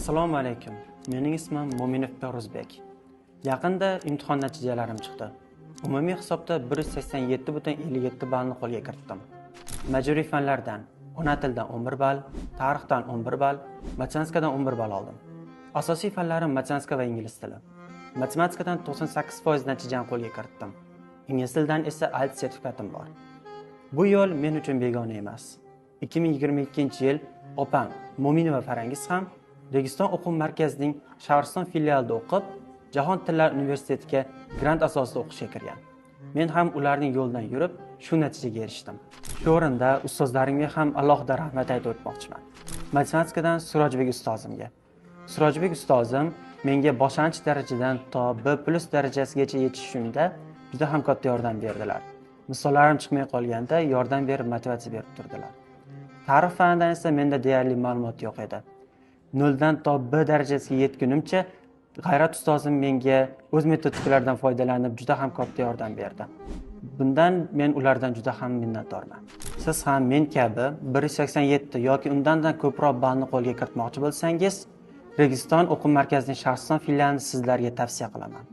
Assalomu alaykum. Mening ismim Mo'minov Feruzbek. Yaqinda imtihon natijalarim chiqdi. Umumiy hisobda 187,57 ballni qo'lga kiritdim. Majburiy fanlardan ona tildan 11 ball, tarixdan 11 ball, matematikadan 11 ball oldim. Asosiy fanlarim matematika va ingliz tili. Matematikadan 98% natijani qo'lga kiritdim. Ingliz tilidan esa ALT sertifikatim bor. Bu yo'l men uchun begona emas. 2022-yil opam Mo'minova Farangiz ham Registon o'quv markazining Shahriston filialida o'qib, Jahon tillari universitetiga grant asosida o'qishga kirgan. Men ham ularning yo'lidan yurib, shu natijaga erishdim. Shu o'rinda ustozlarimga ham alohida rahmat aytib o'tmoqchiman. Matematikadan Surojbek ustozimga. Surojbek ustozim menga boshlang'ich darajadan to B+ darajasigacha yetishishimda juda ham katta yordam berdilar. Misollarim chiqmay qolganda yordam berib motivatsiya berib turdilar. Tarix fanidan esa menda deyarli ma'lumot yo'q edi. 0 dan to B darajasiga yetgunimcha G'ayrat ustozim menga o'z metodikalaridan foydalanib juda ham katta yordam berdi. Bundan men ulardan juda ham minnatdorman. Siz ham men kabi 187 yoki undan ko'proq ballni qo'lga kiritmoqchi bo'lsangiz, Registon o'quv markazining Shahriston filialini sizlarga tavsiya qilaman.